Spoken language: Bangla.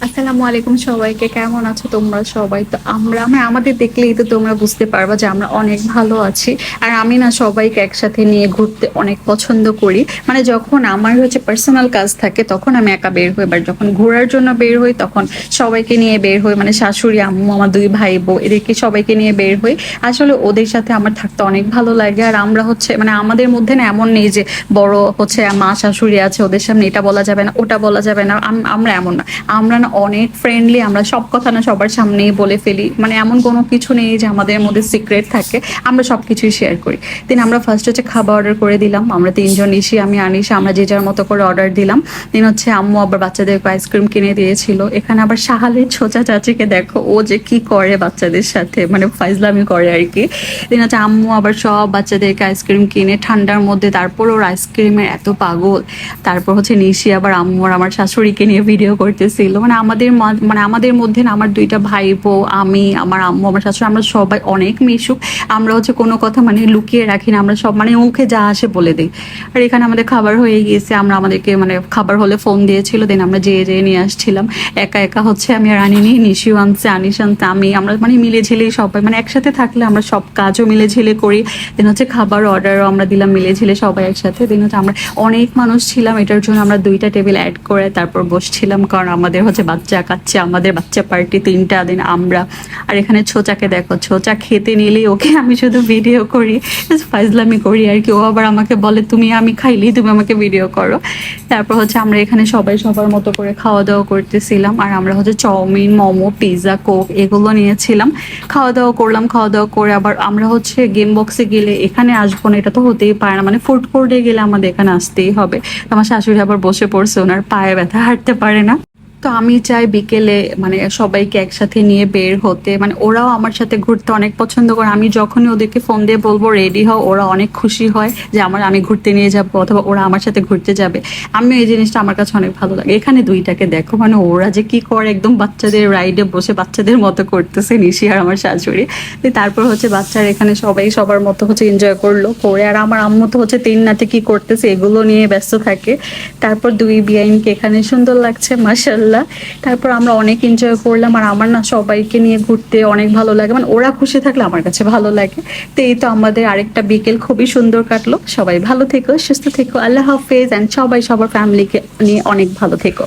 আসসালামু আলাইকুম সবাইকে, কেমন আছো তোমরা সবাই? তো আমাদের দেখলেই তো তোমরা বুঝতে পারবা যে আমরা অনেক ভালো আছি। আর আমি না সবাইকে একসাথে নিয়ে ঘুরতে অনেক পছন্দ করি। মানে যখন আমার হচ্ছে পার্সোনাল কাজ থাকে তখন আমি একা বের হই, বাট যখন ঘোরার জন্য বের হই তখন সবাইকে নিয়ে বের হই। মানে শাশুড়ি, আম্মু, আমার দুই ভাই বউ, এদেরকে সবাইকে নিয়ে বের হই। আসলে ওদের সাথে আমার থাকতে অনেক ভালো লাগে। আর আমরা হচ্ছে মানে আমাদের মধ্যে না এমন নেই যে বড় হচ্ছে মা শাশুড়ি আছে, ওদের সামনে এটা বলা যাবে না ওটা বলা যাবে না। আমরা এমন না, আমরা না অনেক ফ্রেন্ডলি, আমরা সব কথা না সবার সামনেই বলে ফেলি। মানে এমন কোনো কিছু নেই যে আমাদের মধ্যে সিক্রেট থাকে, আমরা সবকিছুই শেয়ার করি। দেন আমরা ফার্স্ট হচ্ছে খাবার অর্ডার করে দিলাম, আমরা তিনজন, ইসি, আমি, আনিশা, আমরা যে যার মতো করে অর্ডার দিলাম। দেন হচ্ছে আম্মু আবার বাচ্চাদেরকে আইসক্রিম কিনে দিয়েছিল। এখানে আবার শাহালের ছোচা চাচিকে দেখো, ও যে কি করে বাচ্চাদের সাথে, মানে ফাইজলামি করে আর কি। দেন হচ্ছে আম্মু আবার সব বাচ্চাদেরকে আইসক্রিম কিনে ঠান্ডার মধ্যে, তারপর ওর আইসক্রিমের এত পাগল। তারপর হচ্ছে নিশি আবার আম্মু আর আমার শাশুড়িকে নিয়ে ভিডিও করতেছিল। মানে আমাদের মধ্যে না, আমার দুইটা ভাই বউ, আমি, আমার আম্মু, আমার শাশুড়ি, আমরা সবাই অনেক মিশুক। আমরা হচ্ছে কোনো কথা মানে লুকিয়ে রাখি না, আমরা সব মানে মুখে যা আসে বলে দিই। আর এখানে আমাদের খাবার হয়ে গিয়েছে, আমাদেরকে মানে খাবার হলে ফোন দিয়েছিল, দেন আমরা যেয়ে যেয়ে নিয়ে আসছিলাম। একা একা হচ্ছে আমি আর আনিনি, নিশিও আনছে, আনিস আনছে, আমরা মানে মিলে ঝিলেই সবাই, মানে একসাথে থাকলে আমরা সব কাজও মিলে ঝিলে করি। দেন হচ্ছে খাবার অর্ডারও আমরা দিলাম মিলে ঝিলে সবাই একসাথে। দেন হচ্ছে আমরা অনেক মানুষ ছিলাম, এটার জন্য আমরা দুইটা টেবিল অ্যাড করে তারপর বসছিলাম, কারণ আমাদের হচ্ছে বাচ্চা কাচ্চা, আমাদের বাচ্চা পার্টি তিনটা। দিন আমরা আর এখানে ছোচাকে দেখো, ছোচা খেতে নিলেই ওকে আমি শুধু ভিডিও করি, ফাইজলামি করি আর কি। ও আবার আমাকে বলে তুমি, আমি খাইলেই তুমি আমাকে ভিডিও করো। তারপর হচ্ছে আমরা এখানে সবাই সবার মতো করে খাওয়া দাওয়া করতেছিলাম। আর আমরা হচ্ছে চাউমিন, মোমো, পিৎজা, কোক এগুলো নিয়েছিলাম। খাওয়া দাওয়া করলাম, খাওয়া দাওয়া করে আবার আমরা হচ্ছে গেম বক্সে গেলে এখানে আসবো না, এটা তো হতেই পারে না, মানে ফুড কোর্টে গেলে আমাদের এখানে আসতেই হবে। আমার শাশুড়ি আবার বসে পড়ছে, ওনার পায়ে ব্যথা, হাঁটতে পারে না। তো আমি চাই বিকেলে মানে সবাইকে একসাথে নিয়ে বের হতে, মানে ওরাও আমার সাথে ঘুরতে অনেক পছন্দ করে। আমি যখনই ওদেরকে ফোন দিয়ে বলবো রেডি হও, ওরা অনেক খুশি হয় যে আমি ঘুরতে নিয়ে যাবো অথবা ওরা আমার সাথে ঘুরতে যাবে। আমি এই জিনিসটা আমার কাছে অনেক ভালো লাগে। এখানে দুইটাকে দেখো, মানে ওরা যে কি করে, একদম বাচ্চাদের রাইডে বসে বাচ্চাদের মতো করতেছে নিশি আর আমার শাশুড়ি। তারপর হচ্ছে বাচ্চারা এখানে সবাই সবার মতো হচ্ছে এনজয় করলো করে। আর আমার আম্মু তো হচ্ছে তিন নাতে কি করতেছে এগুলো নিয়ে ব্যস্ত থাকে। তারপর দুই বিআইনকে এখানে সুন্দর লাগছে মাশাআল্লাহ। তারপর আমরা অনেক এনজয় করলাম। আর আমার না সবাইকে নিয়ে ঘুরতে অনেক ভালো লাগে, মানে ওরা খুশি থাকলে আমার কাছে ভালো লাগে। তো এই তো আমাদের আরেকটা বিকেল খুবই সুন্দর কাটলো। সবাই ভালো থেকো, সুস্থ থেকো, আল্লাহ হাফেজ। অ্যান্ড সবাই সবার ফ্যামিলিকে নিয়ে অনেক ভালো থেকো।